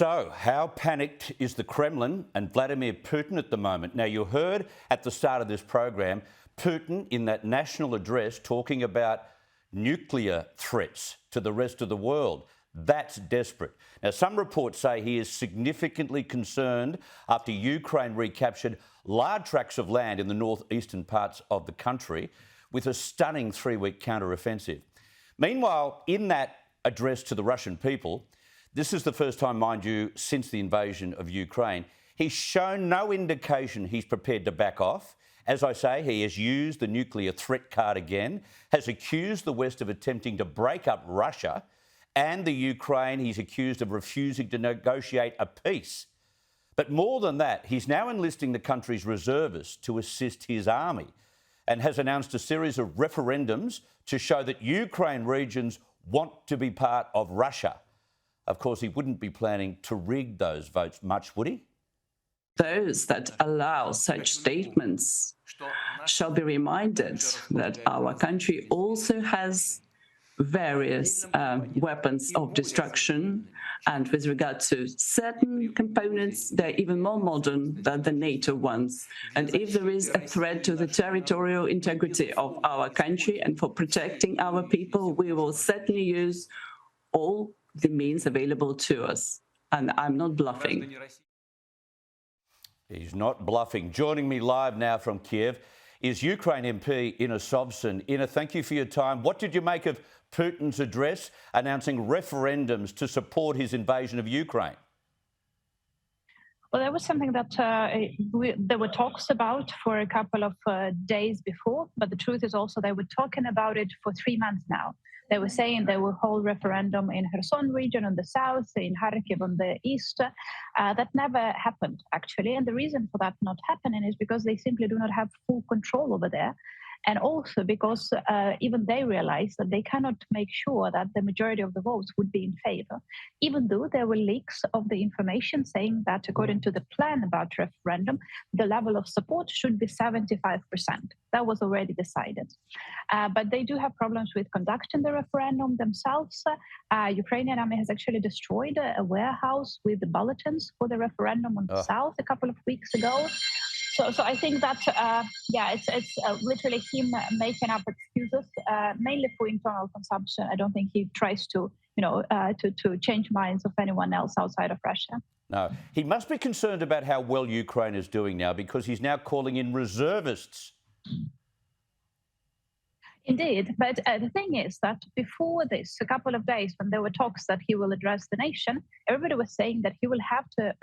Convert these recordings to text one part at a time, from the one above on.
So, how panicked is the Kremlin and Vladimir Putin at the moment? Now, you heard at the start of this program, Putin in that national address talking about nuclear threats to the rest of the world. That's desperate. Now, some reports say he is significantly concerned after Ukraine recaptured large tracts of land in the northeastern parts of the country with a stunning three-week counter-offensive. Meanwhile, in that address to the Russian people, this is the first time, mind you, since the invasion of Ukraine, he's shown no indication he's prepared to back off. As I say, he has used the nuclear threat card again, has accused the West of attempting to break up Russia, and the Ukraine he's accused of refusing to negotiate a peace. But more than that, he's now enlisting the country's reservists to assist his army and has announced a series of referendums to show that Ukraine regions want to be part of Russia. Of course, he wouldn't be planning to rig those votes much, would he? Those that allow such statements shall be reminded that our country also has various weapons of destruction, and with regard to certain components, they're even more modern than the NATO ones. And if there is a threat to the territorial integrity of our country and for protecting our people, we will certainly use all the means available to us. And I'm not bluffing. He's not bluffing. Joining me live now from Kiev is Ukraine MP Inna Sovsun. Inna, thank you for your time. What did you make of Putin's address announcing referendums to support his invasion of Ukraine? Well, that was something that there were talks about for a couple of days before, but the truth is also they were talking about it for 3 months now. They were saying they will hold referendum in Kherson region on the south, in Kharkiv on the east. That never happened, actually. And the reason for that not happening is because they simply do not have full control over there. And also because even they realize that they cannot make sure that the majority of the votes would be in favor, even though there were leaks of the information saying that according to the plan about referendum, the level of support should be 75%. That was already decided. But they do have problems with conducting the referendum themselves. Ukrainian army has actually destroyed a warehouse with the bulletins for the referendum on the south a couple of weeks ago. So I think that, it's literally him making up excuses, mainly for internal consumption. I don't think he tries to change minds of anyone else outside of Russia. No, he must be concerned about how well Ukraine is doing now because he's now calling in reservists. Indeed, but the thing is that before this, a couple of days when there were talks that he will address the nation, everybody was saying that he will have to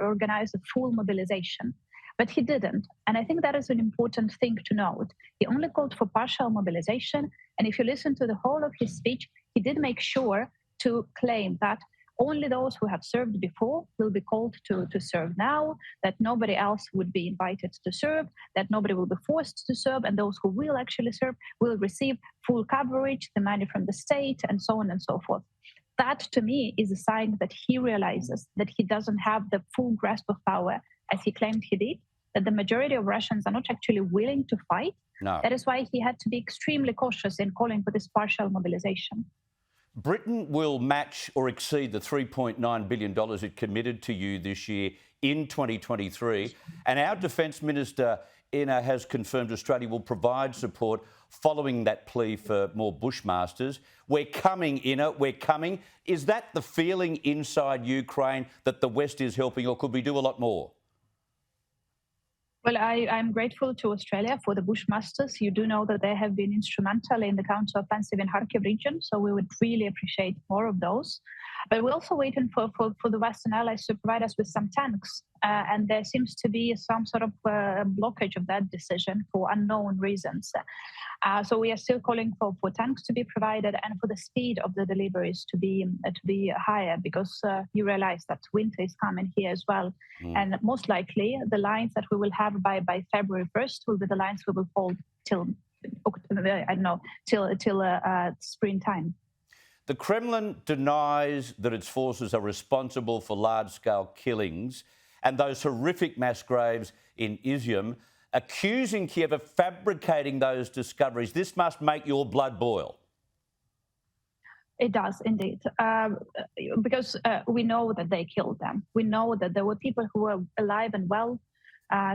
organize a full mobilization. But he didn't. And I think that is an important thing to note. He only called for partial mobilization. And if you listen to the whole of his speech, he did make sure to claim that only those who have served before will be called to serve now, that nobody else would be invited to serve, that nobody will be forced to serve, and those who will actually serve will receive full coverage, the money from the state, and so on and so forth. That, to me, is a sign that he realizes that he doesn't have the full grasp of power as he claimed he did, that the majority of Russians are not actually willing to fight. No. That is why he had to be extremely cautious in calling for this partial mobilization. Britain will match or exceed the $3.9 billion it committed to you this year in 2023. And our Defence Minister, Inna, has confirmed Australia will provide support following that plea for more Bushmasters. We're coming, Inna, we're coming. Is that the feeling inside Ukraine that the West is helping, or could we do a lot more? Well, I'm grateful to Australia for the Bushmasters. You do know that they have been instrumental in the counter-offensive in Kharkiv region, so we would really appreciate more of those. But we're also waiting for the Western allies to provide us with some tanks, and there seems to be some sort of blockage of that decision for unknown reasons. So we are still calling for tanks to be provided and for the speed of the deliveries to be higher, because you realize that winter is coming here as well. And most likely the lines that we will have by February 1st will be the lines we will hold till springtime. The Kremlin denies that its forces are responsible for large-scale killings and those horrific mass graves in Izium, accusing Kiev of fabricating those discoveries. This must make your blood boil. It does indeed, because we know that they killed them. We know that there were people who were alive and well.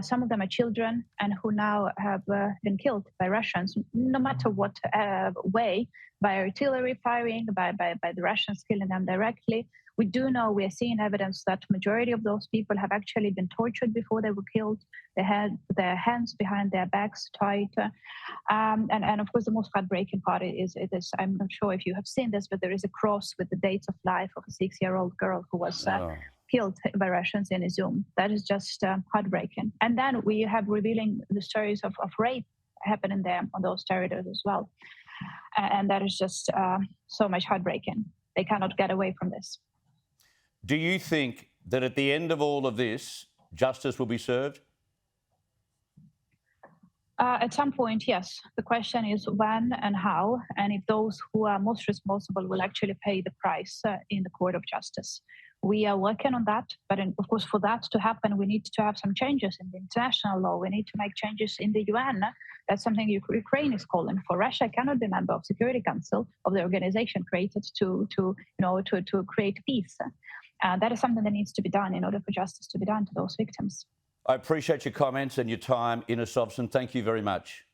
Some of them are children, and who now have been killed by Russians, no matter what way, by artillery firing, by the Russians killing them directly. We do know, we are seeing evidence that majority of those people have actually been tortured before they were killed. They had their hands behind their backs tied. And of course, the most heartbreaking part is, I'm not sure if you have seen this, but there is a cross with the dates of life of a 6-year-old girl who was killed by Russians in Izum. That is just heartbreaking. And then we have revealing the stories of rape happening there on those territories as well. And that is just so much heartbreaking. They cannot get away from this. Do you think that at the end of all of this, justice will be served? At some point, yes. The question is when and how, and if those who are most responsible will actually pay the price in the court of justice. We are working on that, but of course, for that to happen, we need to have some changes in the international law. We need to make changes in the UN. That's something Ukraine is calling for. Russia cannot be a member of Security Council of the organization created to create peace. That is something that needs to be done in order for justice to be done to those victims. I appreciate your comments and your time, Inna Sovsun. Thank you very much.